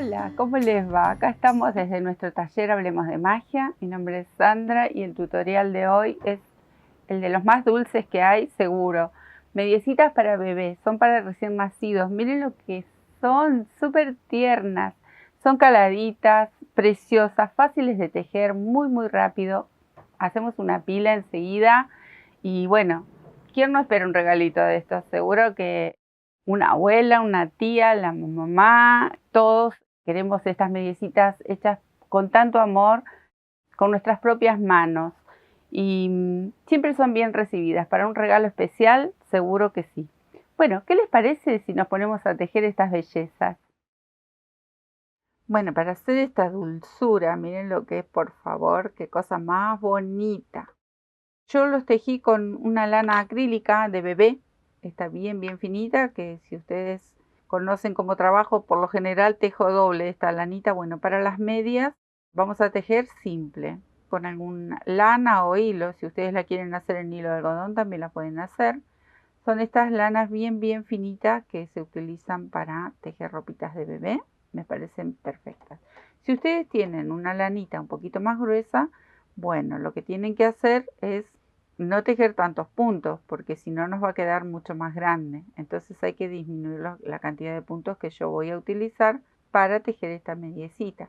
Hola, ¿cómo les va? Acá estamos desde nuestro taller Hablemos de Magia. Mi nombre es Sandra y el tutorial de hoy es el de los más dulces que hay, seguro. Mediecitas para bebés, son para recién nacidos. Miren lo que son, súper tiernas. Son caladitas, preciosas, fáciles de tejer, muy rápido. Hacemos una pila enseguida y bueno, ¿quién no espera un regalito de estos? Seguro que una abuela, una tía, la mamá, todos queremos estas mediecitas hechas con tanto amor, con nuestras propias manos. Y siempre son bien recibidas. Para un regalo especial, seguro que sí. Bueno, ¿qué les parece si nos ponemos a tejer estas bellezas? Bueno, para hacer esta dulzura, miren lo que es, por favor, qué cosa más bonita. Yo los tejí con una lana acrílica de bebé. Está bien finita, que si ustedes conocen cómo trabajo, por lo general tejo doble esta lanita. Bueno, para las medias vamos a tejer simple, con alguna lana o hilo. Si ustedes la quieren hacer en hilo de algodón, también la pueden hacer. Son estas lanas bien finitas que se utilizan para tejer ropitas de bebé. Me parecen perfectas. Si ustedes tienen una lanita un poquito más gruesa, bueno, lo que tienen que hacer es no tejer tantos puntos, porque si no nos va a quedar mucho más grande. Entonces hay que disminuir la cantidad de puntos que yo voy a utilizar para tejer esta mediecita.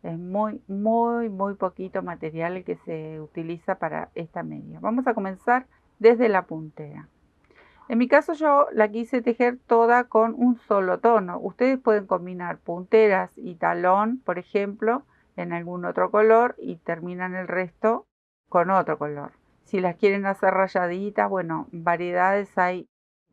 Es muy poquito material el que se utiliza para esta media. Vamos a comenzar desde la puntera. En mi caso yo la quise tejer toda con un solo tono. Ustedes pueden combinar punteras y talón, por ejemplo, en algún otro color y terminan el resto con otro color. Si las quieren hacer rayaditas, bueno, variedades hay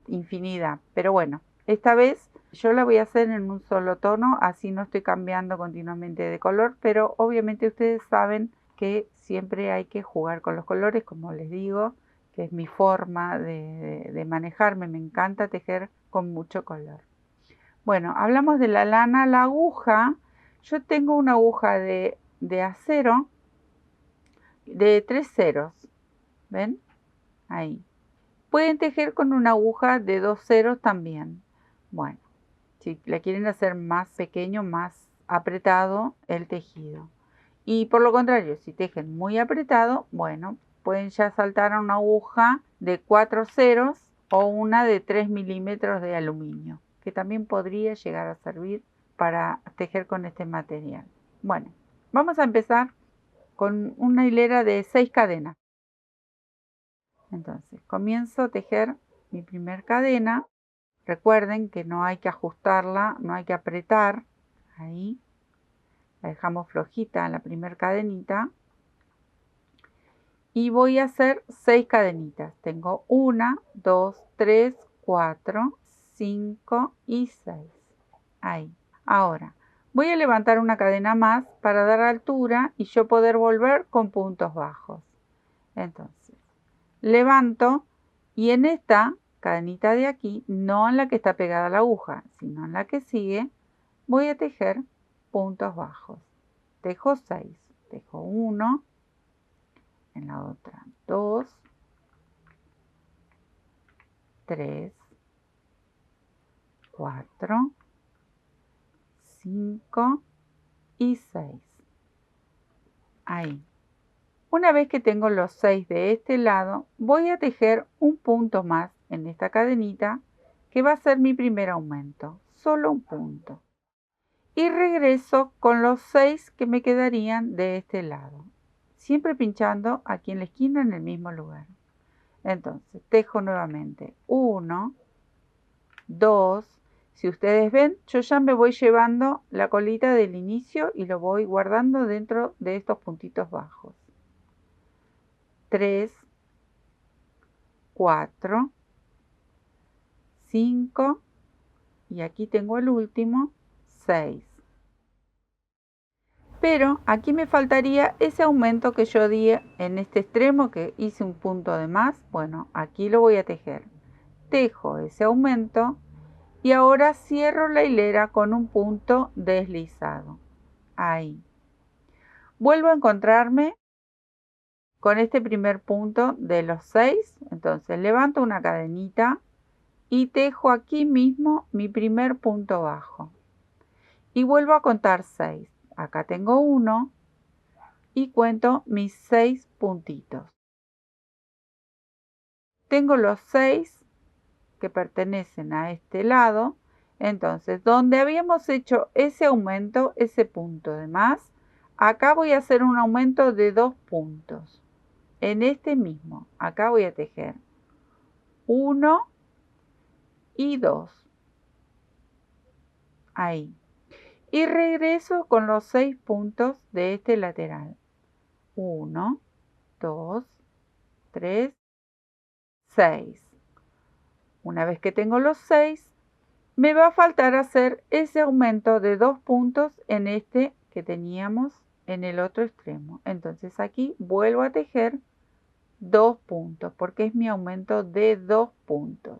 infinidad. Pero bueno, esta vez yo la voy a hacer en un solo tono, así no estoy cambiando continuamente de color, pero obviamente ustedes saben que siempre hay que jugar con los colores, como les digo, que es mi forma de manejarme. Me encanta tejer con mucho color. Bueno, hablamos de la lana, la aguja. Yo tengo una aguja de acero de 3 ceros. ¿Ven? Ahí. Pueden tejer con una aguja de 2 ceros también. Bueno, si la quieren hacer más pequeño, más apretado el tejido. Y por lo contrario, si tejen muy apretado, bueno, pueden ya saltar a una aguja de 4 ceros o una de 3 milímetros de aluminio, que también podría llegar a servir para tejer con este material. Bueno, vamos a empezar con una hilera de 6 cadenas. Entonces, comienzo a tejer mi primer cadena. Recuerden que no hay que ajustarla, no hay que apretar. Ahí. La dejamos flojita en la primera cadenita. Y voy a hacer 6 cadenitas. Tengo 1, 2, 3, 4, 5 y 6. Ahí. Ahora, voy a levantar una cadena más para dar altura y yo poder volver con puntos bajos. Entonces, levanto y en esta cadenita de aquí, no en la que está pegada a la aguja, sino en la que sigue, voy a tejer puntos bajos. Tejo 6. Tejo 1. En la otra 2, 3, 4, 5 y 6. Ahí. Una vez que tengo los 6 de este lado, voy a tejer un punto más en esta cadenita, que va a ser mi primer aumento. Solo un punto. Y regreso con los 6 que me quedarían de este lado. Siempre pinchando aquí en la esquina en el mismo lugar. Entonces, tejo nuevamente 1, 2, si ustedes ven, yo ya me voy llevando la colita del inicio y lo voy guardando dentro de estos puntitos bajos. 3, 4, 5 y aquí tengo el último, 6. Pero aquí me faltaría ese aumento que yo di en este extremo, que hice un punto de más. Bueno, aquí lo voy a tejer. Tejo ese aumento y ahora cierro la hilera con un punto deslizado. Ahí. Vuelvo a encontrarme con este primer punto de los 6. Entonces levanto una cadenita y tejo aquí mismo mi primer punto bajo. y vuelvo a contar 6. Acá tengo 1 y cuento mis 6 puntitos. Tengo los 6 que pertenecen a este lado. Entonces, donde habíamos hecho ese aumento, ese punto de más, acá voy a hacer un aumento de 2 puntos. En este mismo, acá voy a tejer 1 y 2. Ahí. Y regreso con los 6 puntos de este lateral. 1, 2, 3, 6. Una vez que tengo los 6, me va a faltar hacer ese aumento de 2 puntos en este que teníamos en el otro extremo. Entonces aquí vuelvo a tejer 2 puntos porque es mi aumento de 2 puntos.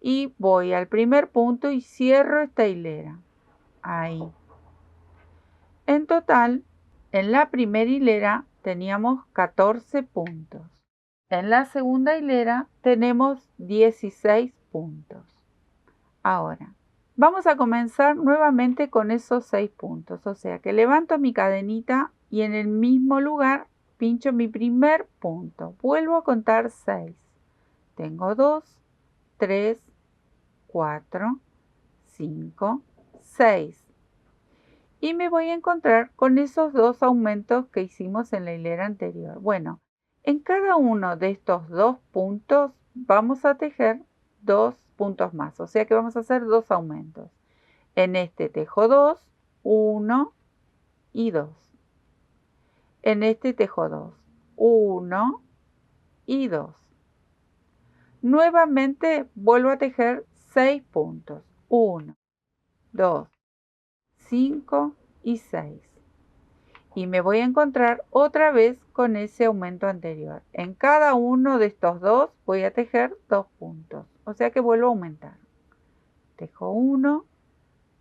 Y voy al primer punto y cierro esta hilera. Ahí. En total, en la primera hilera teníamos 14 puntos. En la segunda hilera tenemos 16 puntos. Ahora, vamos a comenzar nuevamente con esos 6 puntos. O sea que levanto mi cadenita y en el mismo lugar pincho mi primer punto. Vuelvo a contar 6. Tengo 2, 3, 4, 5, 6. Y me voy a encontrar con esos 2 aumentos que hicimos en la hilera anterior. Bueno, en cada uno de estos 2 puntos vamos a tejer 2 puntos más. O sea que vamos a hacer 2 aumentos. En este tejo 2, 1 y 2. En este tejo 2, 1 y 2. Nuevamente vuelvo a tejer 6 puntos. 1, 2, 5 y 6. Y me voy a encontrar otra vez con ese aumento anterior. En cada uno de estos 2 voy a tejer 2 puntos. O sea que vuelvo a aumentar. Tejo 1,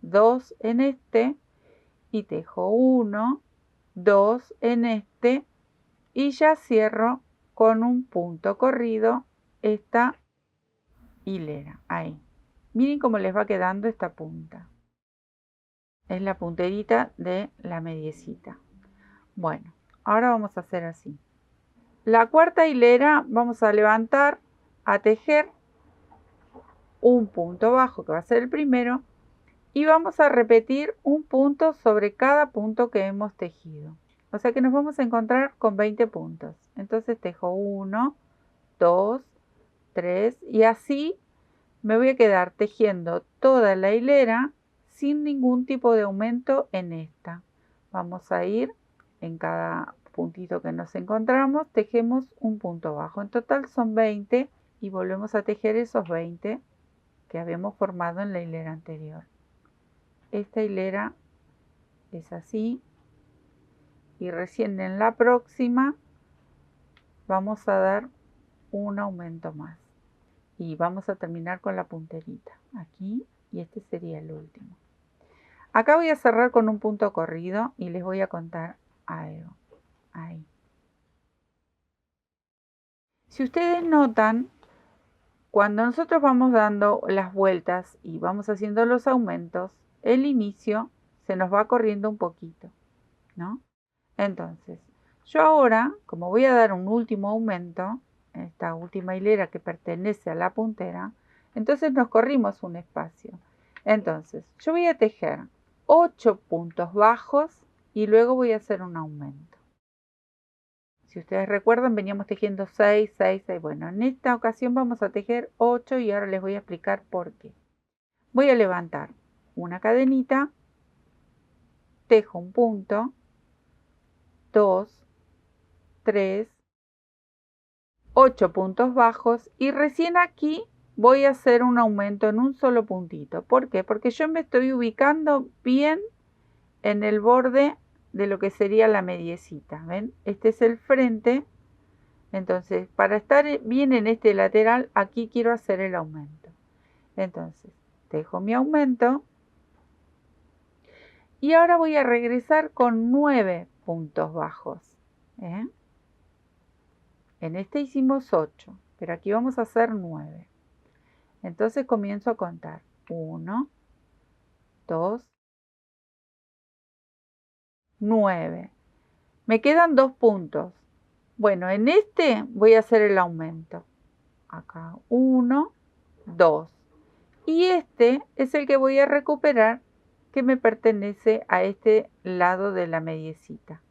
2 en este y tejo 1, 2 en este y ya cierro con un punto corrido esta hilera. Ahí. Miren cómo les va quedando esta punta. Es la punterita de la mediecita. Bueno, ahora vamos a hacer así. La cuarta hilera vamos a levantar, a tejer un punto bajo que va a ser el primero y vamos a repetir un punto sobre cada punto que hemos tejido. O sea que nos vamos a encontrar con 20 puntos. Entonces tejo 1, 2, 3 y así me voy a quedar tejiendo toda la hilera sin ningún tipo de aumento en esta. Vamos a ir en cada puntito que nos encontramos, tejemos un punto bajo. En total son 20 y volvemos a tejer esos 20 que habíamos formado en la hilera anterior. Esta hilera es así y recién en la próxima vamos a dar un aumento más y vamos a terminar con la punterita aquí y este sería el último. Acá voy a cerrar con un punto corrido y les voy a contar algo. Ahí. Si ustedes notan, cuando nosotros vamos dando las vueltas y vamos haciendo los aumentos, el inicio se nos va corriendo un poquito, ¿no? Entonces, yo ahora, como voy a dar un último aumento, en esta última hilera que pertenece a la puntera, entonces nos corrimos un espacio. Entonces, yo voy a tejer 8 puntos bajos y luego voy a hacer un aumento. Si ustedes recuerdan, veníamos tejiendo 6, 6, 6. Bueno, en esta ocasión vamos a tejer 8 y ahora les voy a explicar por qué. Voy a levantar una cadenita, tejo un punto, 2, 3, 8 puntos bajos y recién aquí voy a hacer un aumento en un solo puntito. ¿Por qué? Porque yo me estoy ubicando bien en el borde de lo que sería la mediecita. ¿Ven? Este es el frente. Entonces, para estar bien en este lateral, aquí quiero hacer el aumento. Entonces, dejo mi aumento. Y ahora voy a regresar con 9 puntos bajos. En este hicimos 8, pero aquí vamos a hacer 9. Entonces comienzo a contar. 1, 2, 9. Me quedan 2 puntos. Bueno, en este voy a hacer el aumento. Acá 1, 2. Y este es el que voy a recuperar, que me pertenece a este lado de la mediecita.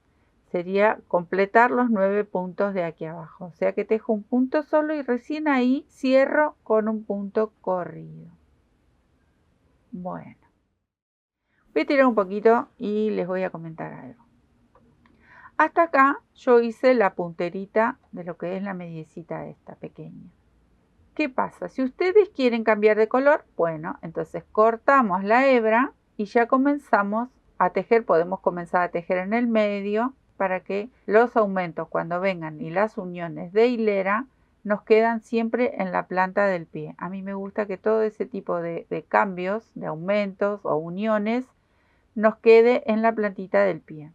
Sería completar los 9 puntos de aquí abajo. O sea que tejo un punto solo y recién ahí cierro con un punto corrido. Bueno, voy a tirar un poquito y les voy a comentar algo. Hasta acá yo hice la punterita de lo que es la mediecita esta pequeña. ¿Qué pasa? Si ustedes quieren cambiar de color, bueno, entonces cortamos la hebra y ya comenzamos a tejer. Podemos comenzar a tejer en el medio para que los aumentos cuando vengan y las uniones de hilera nos quedan siempre en la planta del pie. A mí me gusta que todo ese tipo de cambios, de aumentos o uniones, nos quede en la plantita del pie.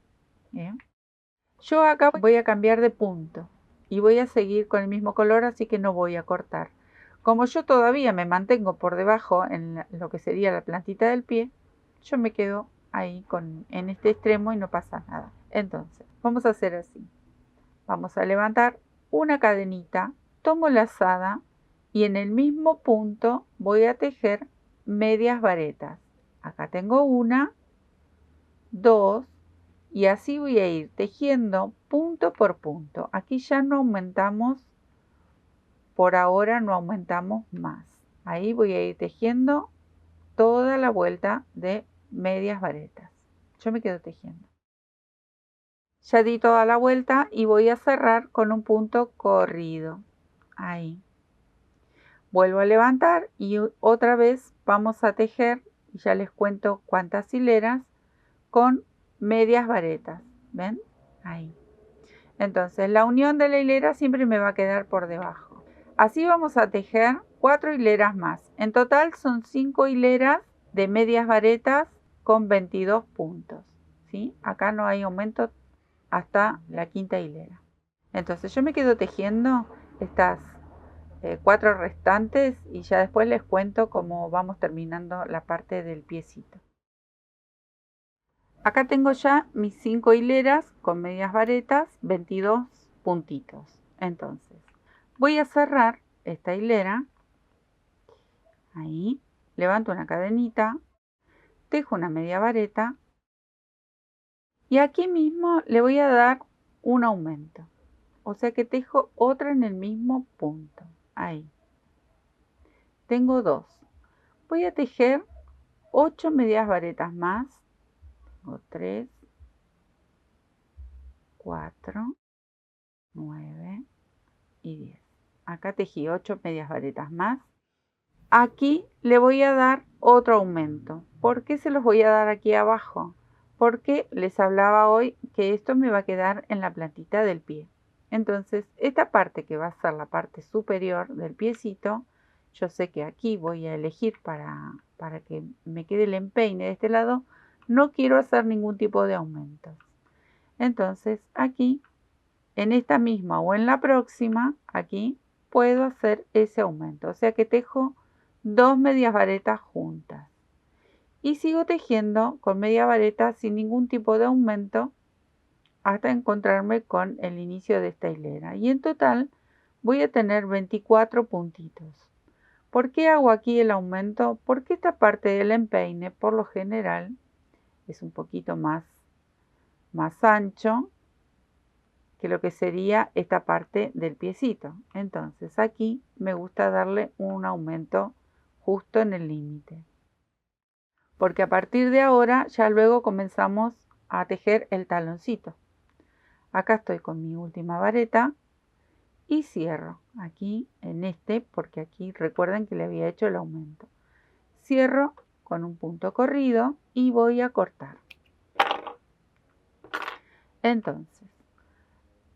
¿Bien? Yo acá voy a cambiar de punto y voy a seguir con el mismo color, así que no voy a cortar. Como yo todavía me mantengo por debajo en lo que sería la plantita del pie, yo me quedo ahí en este extremo y no pasa nada. Entonces, vamos a hacer así. Vamos a levantar una cadenita, tomo la lazada y en el mismo punto voy a tejer medias varetas. Acá tengo una, 2, y así voy a ir tejiendo punto por punto. Aquí ya no aumentamos, por ahora no aumentamos más. Ahí voy a ir tejiendo toda la vuelta de medias varetas. Yo me quedo tejiendo. Ya di toda la vuelta y voy a cerrar con un punto corrido. Ahí. Vuelvo a levantar y otra vez vamos a tejer, y ya les cuento cuántas hileras, con medias varetas. ¿Ven? Ahí. Entonces la unión de la hilera siempre me va a quedar por debajo. Así vamos a tejer 4 hileras más. En total son 5 hileras de medias varetas con 22 puntos. ¿Sí? Acá no hay aumento hasta la quinta hilera. Entonces yo me quedo tejiendo estas 4 restantes y ya después les cuento cómo vamos terminando la parte del piecito. Acá tengo ya mis 5 hileras con medias varetas, 22 puntitos. Entonces, voy a cerrar esta hilera. Ahí, levanto una cadenita, tejo una media vareta y aquí mismo le voy a dar un aumento. O sea que tejo otra en el mismo punto. Ahí. Tengo 2. Voy a tejer 8 medias varetas más. Tengo 3, 4, 9 y 10. Acá tejí 8 medias varetas más. Aquí le voy a dar otro aumento. ¿Por qué se los voy a dar aquí abajo? Porque les hablaba hoy que esto me va a quedar en la plantita del pie. Entonces, esta parte que va a ser la parte superior del piecito, yo sé que aquí voy a elegir para que me quede el empeine de este lado, no quiero hacer ningún tipo de aumentos. Entonces, aquí, en esta misma o en la próxima, aquí puedo hacer ese aumento. O sea que tejo 2 medias varetas juntas. Y sigo tejiendo con media vareta sin ningún tipo de aumento hasta encontrarme con el inicio de esta hilera. Y en total voy a tener 24 puntitos. ¿Por qué hago aquí el aumento? Porque esta parte del empeine, por lo general, es un poquito más ancho que lo que sería esta parte del piecito. Entonces aquí me gusta darle un aumento justo en el límite. Porque a partir de ahora ya luego comenzamos a tejer el taloncito. Acá estoy con mi última vareta y cierro aquí en este, porque aquí recuerden que le había hecho el aumento. Cierro con un punto corrido y voy a cortar. Entonces,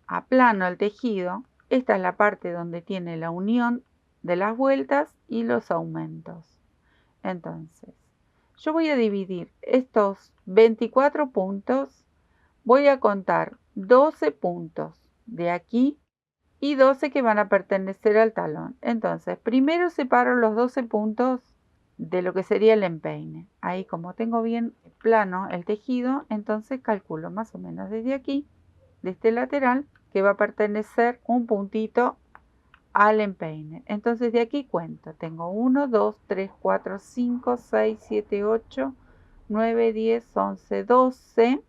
aplano el tejido. Esta es la parte donde tiene la unión de las vueltas y los aumentos. Entonces, yo voy a dividir estos 24 puntos, voy a contar 12 puntos de aquí y 12 que van a pertenecer al talón. Entonces, primero separo los 12 puntos de lo que sería el empeine. Ahí, como tengo bien plano el tejido, entonces calculo más o menos desde aquí, de este lateral, que va a pertenecer un puntito al empeine. Entonces de aquí cuento, tengo 1, 2, 3, 4, 5, 6, 7, 8, 9, 10, 11, 12.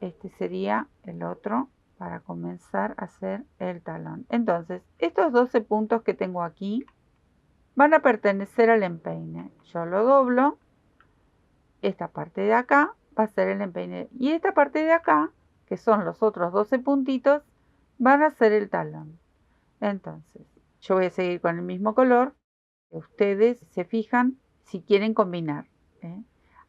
Este sería el otro para comenzar a hacer el talón. Entonces, estos 12 puntos que tengo aquí van a pertenecer al empeine. Yo lo doblo, esta parte de acá va a ser el empeine y esta parte de acá, que son los otros 12 puntitos, van a ser el talón. Entonces, yo voy a seguir con el mismo color. Ustedes se fijan si quieren combinar, ¿eh?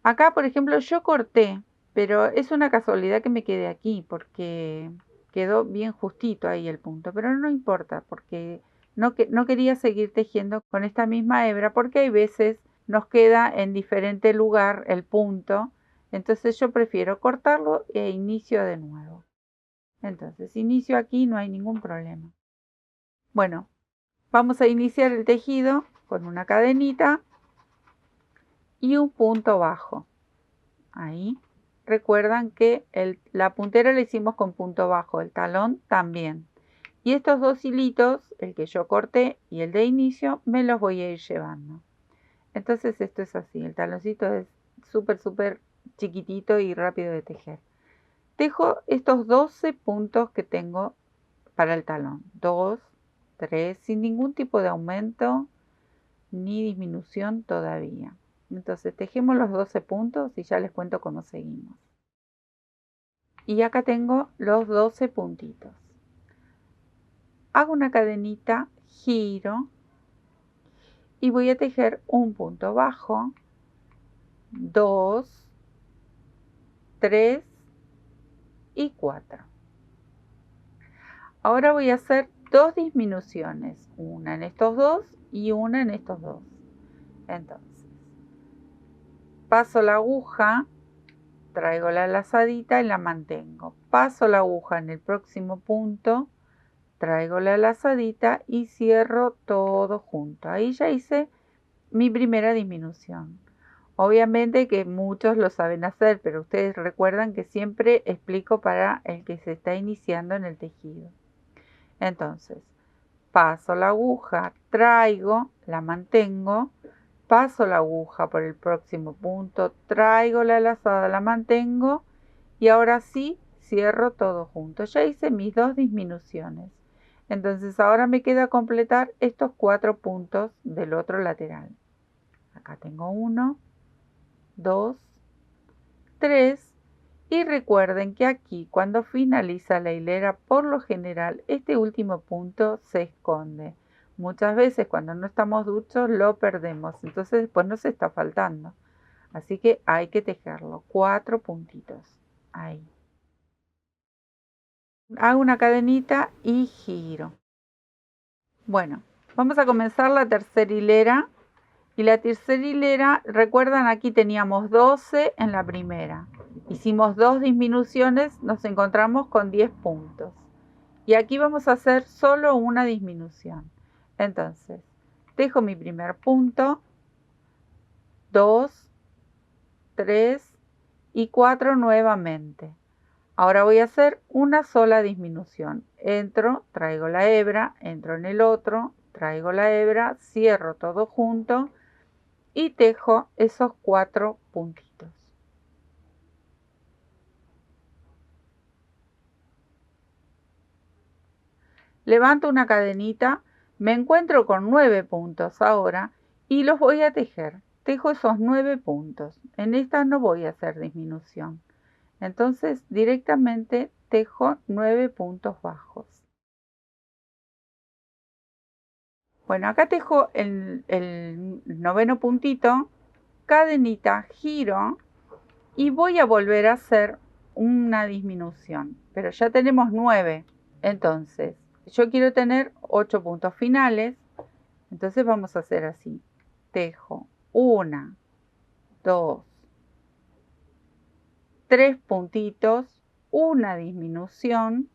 Acá, por ejemplo, yo corté, pero es una casualidad que me quedé aquí porque quedó bien justito ahí el punto, pero no importa porque no quería seguir tejiendo con esta misma hebra porque hay veces nos queda en diferente lugar el punto, entonces yo prefiero cortarlo e inicio de nuevo. Entonces inicio aquí, no hay ningún problema. Bueno, vamos a iniciar el tejido con una cadenita y un punto bajo. Ahí. Recuerdan que la puntera la hicimos con punto bajo, el talón también. Y estos dos hilitos, el que yo corté y el de inicio, me los voy a ir llevando. Entonces esto es así, el taloncito es súper chiquitito y rápido de tejer. Tejo estos 12 puntos que tengo para el talón. 2, 3, sin ningún tipo de aumento ni disminución todavía. Entonces tejemos los 12 puntos y ya les cuento cómo seguimos. Y acá tengo los 12 puntitos. Hago una cadenita, giro y voy a tejer un punto bajo, 2, 3 y 4. Ahora voy a hacer dos disminuciones, una en estos dos y una en estos dos. Entonces, paso la aguja, traigo la lazadita y la mantengo. Paso la aguja en el próximo punto, traigo la lazadita y cierro todo junto. Ahí ya hice mi primera disminución. Obviamente que muchos lo saben hacer, pero ustedes recuerdan que siempre explico para el que se está iniciando en el tejido. Entonces, paso la aguja, traigo, la mantengo, paso la aguja por el próximo punto, traigo la lazada, la mantengo y ahora sí cierro todo junto. Ya hice mis dos disminuciones. Entonces ahora me queda completar estos 4 puntos del otro lateral. Acá tengo 1, 2, 3 y recuerden que aquí cuando finaliza la hilera por lo general este último punto se esconde. Muchas veces cuando no estamos duchos lo perdemos, entonces después nos está faltando. Así que hay que tejerlo, 4 puntitos, ahí. Hago una cadenita y giro. Bueno, vamos a comenzar la tercera hilera. Y la tercera hilera, recuerdan, aquí teníamos 12 en la primera. Hicimos dos disminuciones, nos encontramos con 10 puntos. Y aquí vamos a hacer solo una disminución. Entonces, tejo mi primer punto, 2, 3 y 4 nuevamente. Ahora voy a hacer una sola disminución. Entro, traigo la hebra, entro en el otro, traigo la hebra, cierro todo junto y tejo esos 4 puntitos. Levanto una cadenita, me encuentro con 9 puntos ahora y los voy a tejer. Tejo esos 9 puntos. En esta no voy a hacer disminución. Entonces directamente tejo 9 puntos bajos. Bueno, acá tejo el noveno puntito, cadenita, giro y voy a volver a hacer una disminución, pero ya tenemos 9. Entonces, yo quiero tener 8 puntos finales, entonces vamos a hacer así. Tejo 1, 2, 3 puntitos, una disminución,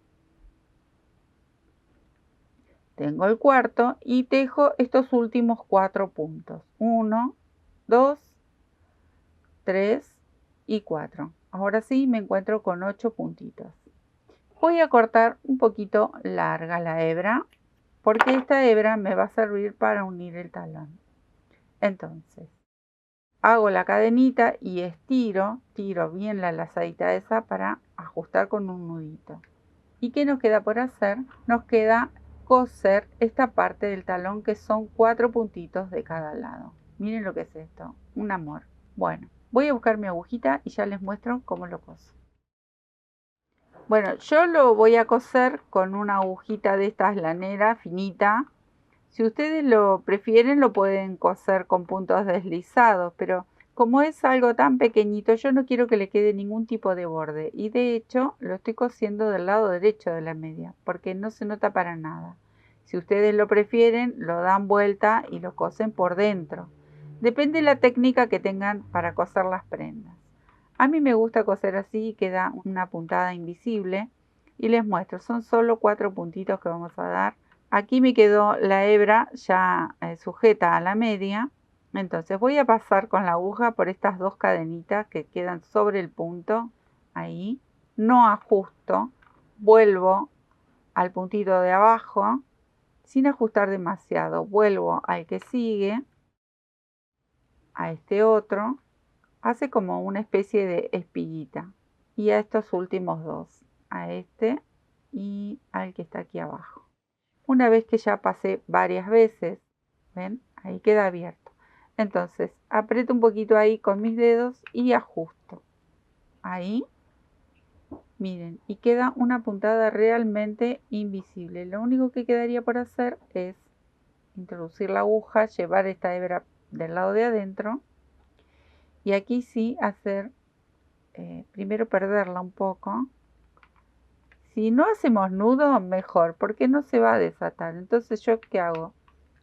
tengo el cuarto y tejo estos últimos 4 puntos. 1, 2, 3 y 4. Ahora sí me encuentro con 8 puntitos. Voy a cortar un poquito larga la hebra, porque esta hebra me va a servir para unir el talón. Entonces, hago la cadenita y tiro bien la lazadita esa para ajustar con un nudito. ¿Y qué nos queda por hacer? Nos queda coser esta parte del talón, que son 4 puntitos de cada lado. Miren lo que es esto, un amor. Bueno, voy a buscar mi agujita y ya les muestro cómo lo coso. Bueno, yo lo voy a coser con una agujita de estas lanera finita. Si ustedes lo prefieren, lo pueden coser con puntos deslizados, pero como es algo tan pequeñito, yo no quiero que le quede ningún tipo de borde. Y de hecho, lo estoy cosiendo del lado derecho de la media, porque no se nota para nada. Si ustedes lo prefieren, lo dan vuelta y lo cosen por dentro. Depende de la técnica que tengan para coser las prendas. A mí me gusta coser así y queda una puntada invisible. Y les muestro, son solo 4 puntitos que vamos a dar. Aquí me quedó la hebra ya sujeta a la media. Entonces voy a pasar con la aguja por estas 2 cadenitas que quedan sobre el punto. Ahí. No ajusto. Vuelvo al puntito de abajo sin ajustar demasiado. Vuelvo al que sigue. A este otro. Hace como una especie de espiguita. Y a estos últimos 2. A este y al que está aquí abajo. Una vez que ya pasé varias veces, ¿ven? Ahí queda abierto. Entonces, aprieto un poquito ahí con mis dedos y ajusto. Ahí, miren, y queda una puntada realmente invisible. Lo único que quedaría por hacer es introducir la aguja, llevar esta hebra del lado de adentro y aquí sí hacer, primero perderla un poco. Si no hacemos nudo, mejor, porque no se va a desatar. Entonces, ¿yo qué hago?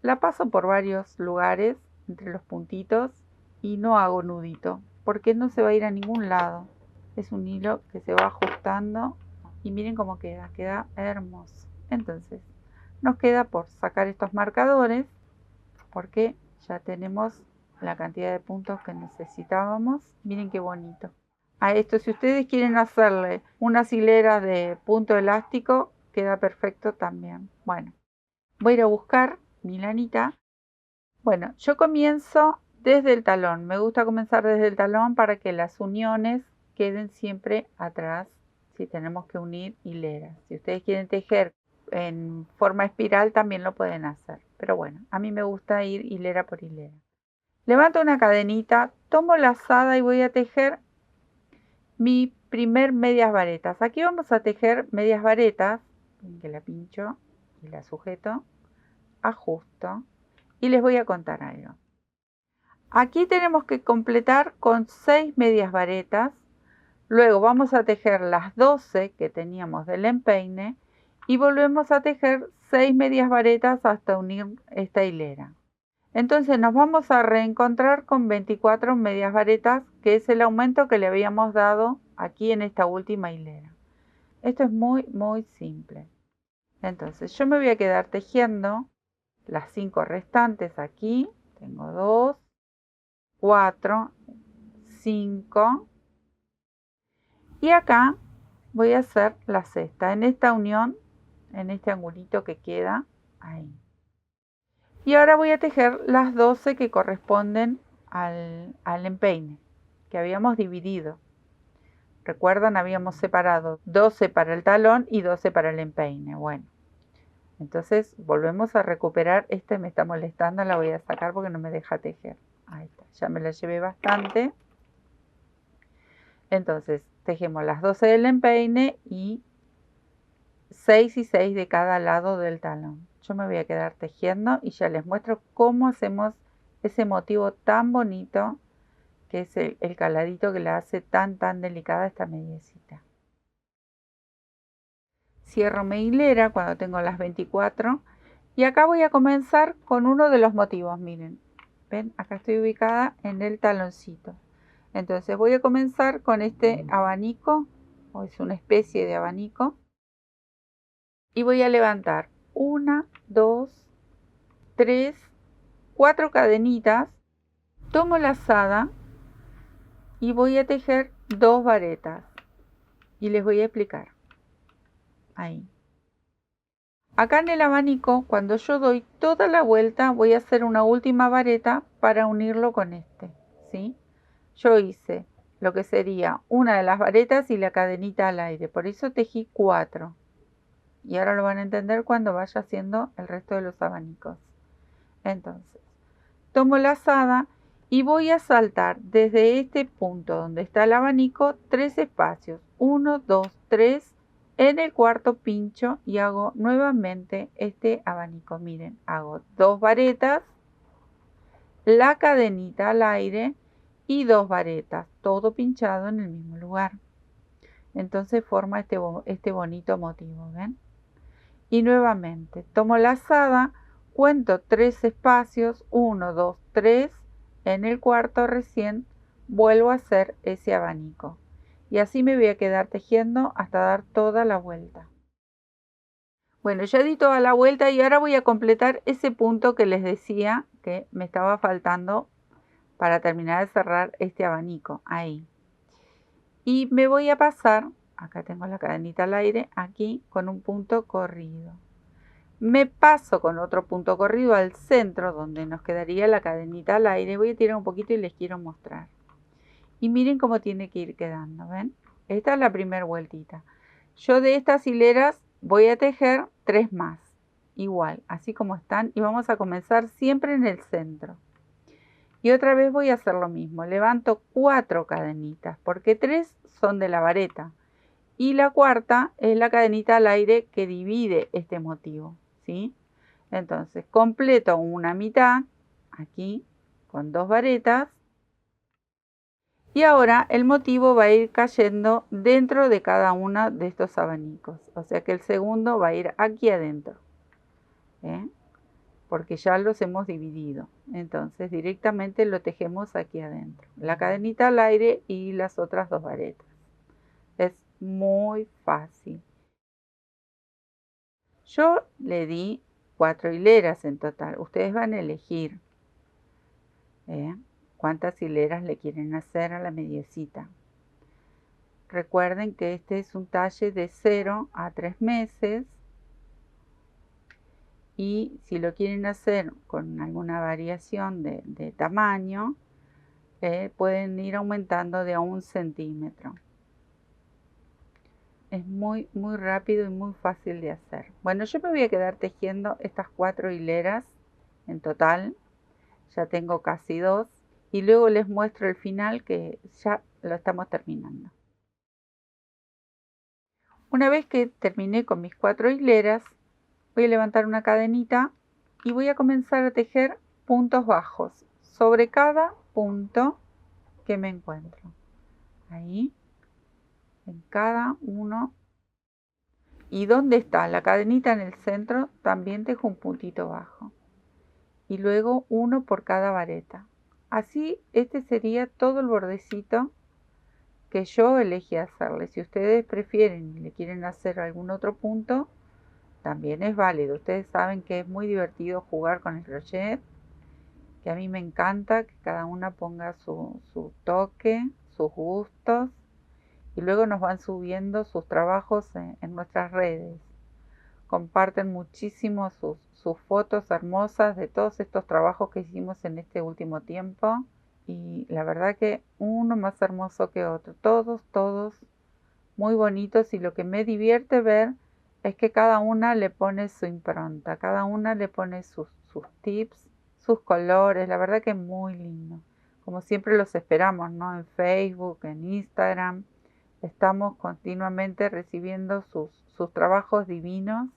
La paso por varios lugares entre los puntitos y no hago nudito, porque no se va a ir a ningún lado. Es un hilo que se va ajustando y miren cómo queda hermoso. Entonces, nos queda por sacar estos marcadores, porque ya tenemos la cantidad de puntos que necesitábamos. Miren qué bonito. A esto, si ustedes quieren hacerle unas hileras de punto elástico, queda perfecto también. Bueno, voy a ir a buscar mi lanita. Bueno, yo comienzo desde el talón. Me gusta comenzar desde el talón para que las uniones queden siempre atrás si tenemos que unir hileras. Si ustedes quieren tejer en forma espiral también lo pueden hacer. Pero bueno, a mí me gusta ir hilera por hilera. Levanto una cadenita, tomo lazada y voy a tejer mi primer medias varetas. Aquí vamos a tejer medias varetas, que la pincho y la sujeto, ajusto y les voy a contar algo. Aquí tenemos que completar con 6 medias varetas, luego vamos a tejer las 12 que teníamos del empeine y volvemos a tejer 6 medias varetas hasta unir esta hilera. Entonces nos vamos a reencontrar con 24 medias varetas, que es el aumento que le habíamos dado aquí en esta última hilera. Esto es muy simple. Entonces yo me voy a quedar tejiendo las 5 restantes aquí. Tengo 2, 4, 5 y acá voy a hacer la sexta en esta unión, en este angulito que queda ahí. Y ahora voy a tejer las 12 que corresponden al empeine que habíamos dividido. Recuerdan, habíamos separado 12 para el talón y 12 para el empeine. Bueno, entonces volvemos a recuperar. Esta me está molestando, la voy a sacar porque no me deja tejer. Ahí está, ya me la llevé bastante. Entonces tejemos las 12 del empeine y 6 y 6 de cada lado del talón. Yo me voy a quedar tejiendo y ya les muestro cómo hacemos ese motivo tan bonito que es el caladito que le hace tan delicada esta mediecita. Cierro mi hilera cuando tengo las 24 y acá voy a comenzar con uno de los motivos. Miren, ven, acá estoy ubicada en el taloncito. Entonces voy a comenzar con este abanico, o es una especie de abanico, y voy a levantar 1, 2, 3, 4 cadenitas Tomo la lazada y voy a tejer 2 varetas y les voy a explicar. Ahí. Acá en el abanico, cuando yo doy toda la vuelta, voy a hacer una última vareta para unirlo con este, ¿sí? Yo hice lo que sería una de las varetas y la cadenita al aire, por eso tejí 4. Y ahora lo van a entender cuando vaya haciendo el resto de los abanicos. Entonces, tomo la lazada y voy a saltar desde este punto donde está el abanico 3 espacios, 1, 2, 3, en el cuarto pincho y hago nuevamente este abanico. Miren, hago 2 varetas, la cadenita al aire y 2 varetas, todo pinchado en el mismo lugar. Entonces forma este bonito motivo, ¿ven? Y nuevamente tomo la lazada, cuento 3 espacios, 1, 2, 3, en el cuarto recién vuelvo a hacer ese abanico. Y así me voy a quedar tejiendo hasta dar toda la vuelta. Bueno, ya di toda la vuelta y ahora voy a completar ese punto que les decía que me estaba faltando para terminar de cerrar este abanico, ahí. Y me voy a pasar, acá tengo la cadenita al aire, aquí con un punto corrido. Me paso con otro punto corrido al centro donde nos quedaría la cadenita al aire. Voy a tirar un poquito y les quiero mostrar. Y miren cómo tiene que ir quedando, ¿ven? Esta es la primera vueltita. Yo de estas hileras voy a tejer 3 más. Igual, así como están. Y vamos a comenzar siempre en el centro. Y otra vez voy a hacer lo mismo. Levanto 4 cadenitas porque 3 son de la vareta. Y la cuarta es la cadenita al aire que divide este motivo, ¿sí? Entonces completo una mitad aquí con 2 varetas y ahora el motivo va a ir cayendo dentro de cada uno de estos abanicos, o sea que el segundo va a ir aquí adentro, ¿eh? Porque ya los hemos dividido, entonces directamente lo tejemos aquí adentro, la cadenita al aire y las otras 2 varetas. Es muy fácil. Yo le di 4 hileras en total. Ustedes van a elegir cuántas hileras le quieren hacer a la mediecita. Recuerden que este es un talle de 0 a 3 meses. Y si lo quieren hacer con alguna variación de tamaño, pueden ir aumentando de a 1 centímetro. Es muy rápido y muy fácil de hacer. Bueno, yo me voy a quedar tejiendo estas 4 hileras en total. Ya tengo casi 2. Y luego les muestro el final que ya lo estamos terminando. Una vez que terminé con mis 4 hileras, voy a levantar una cadenita y voy a comenzar a tejer puntos bajos sobre cada punto que me encuentro. Ahí, en cada uno. Y donde está la cadenita en el centro, también tejo un puntito bajo. Y luego uno por cada vareta. Así, este sería todo el bordecito que yo elegí hacerle. Si ustedes prefieren y le quieren hacer algún otro punto, también es válido. Ustedes saben que es muy divertido jugar con el crochet, que a mí me encanta que cada una ponga su toque, sus gustos, y luego nos van subiendo sus trabajos en nuestras redes. Comparten muchísimo sus fotos hermosas de todos estos trabajos que hicimos en este último tiempo. Y la verdad que uno más hermoso que otro. Todos muy bonitos. Y lo que me divierte ver es que cada una le pone su impronta. Cada una le pone sus tips, sus colores. La verdad que es muy lindo. Como siempre los esperamos, ¿no? En Facebook, en Instagram. Estamos continuamente recibiendo sus trabajos divinos.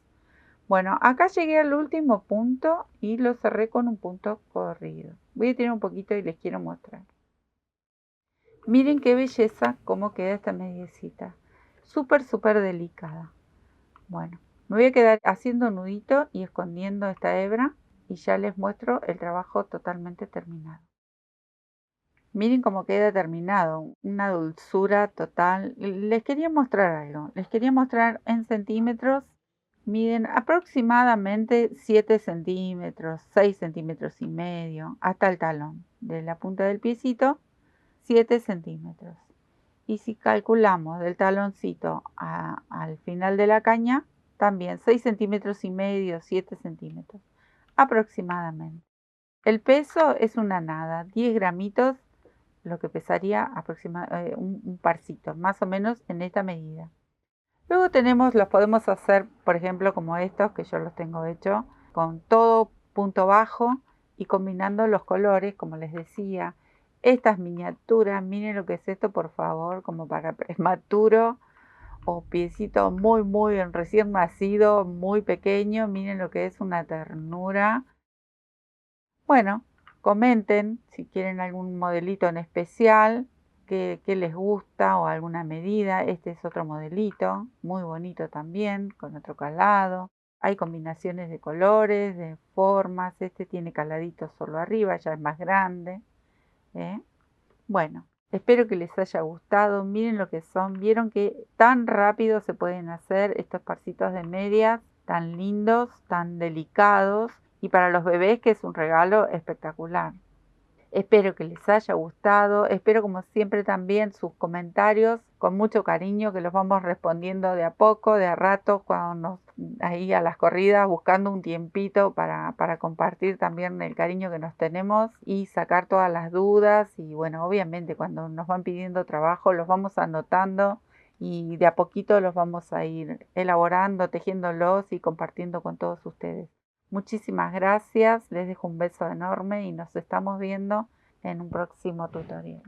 Bueno, acá llegué al último punto y lo cerré con un punto corrido. Voy a tirar un poquito y les quiero mostrar. Miren qué belleza cómo queda esta mediecita. Súper delicada. Bueno, me voy a quedar haciendo nudito y escondiendo esta hebra y ya les muestro el trabajo totalmente terminado. Miren cómo queda terminado, una dulzura total. Les quería mostrar algo. Les quería mostrar en centímetros Miden aproximadamente 7 centímetros, 6 centímetros y medio, hasta el talón. De la punta del piecito, 7 centímetros. Y si calculamos del taloncito al final de la caña, también 6 centímetros y medio, 7 centímetros, aproximadamente. El peso es una nada, 10 gramitos, lo que pesaría aproximadamente un parcito, más o menos en esta medida. Luego los podemos hacer, por ejemplo, como estos, que yo los tengo hechos, con todo punto bajo y combinando los colores, como les decía. Estas miniaturas, miren lo que es esto, por favor, como para prematuro o piecito muy recién nacido, muy pequeño. Miren lo que es una ternura. Bueno, comenten si quieren algún modelito en especial, que les gusta o alguna medida. Este es otro modelito, muy bonito también, con otro calado. Hay combinaciones de colores, de formas. Este tiene caladito solo arriba, ya es más grande. ¿Eh? Bueno, espero que les haya gustado. Miren lo que son. Vieron que tan rápido se pueden hacer estos parcitos de medias, tan lindos, tan delicados. Y para los bebés, que es un regalo espectacular. Espero que les haya gustado. Espero, como siempre, también sus comentarios con mucho cariño, que los vamos respondiendo de a poco, de a rato, cuando nos ahí a las corridas, buscando un tiempito para compartir también el cariño que nos tenemos y sacar todas las dudas. Y bueno, obviamente cuando nos van pidiendo trabajo, los vamos anotando y de a poquito los vamos a ir elaborando, tejiéndolos y compartiendo con todos ustedes. Muchísimas gracias, les dejo un beso enorme y nos estamos viendo en un próximo tutorial.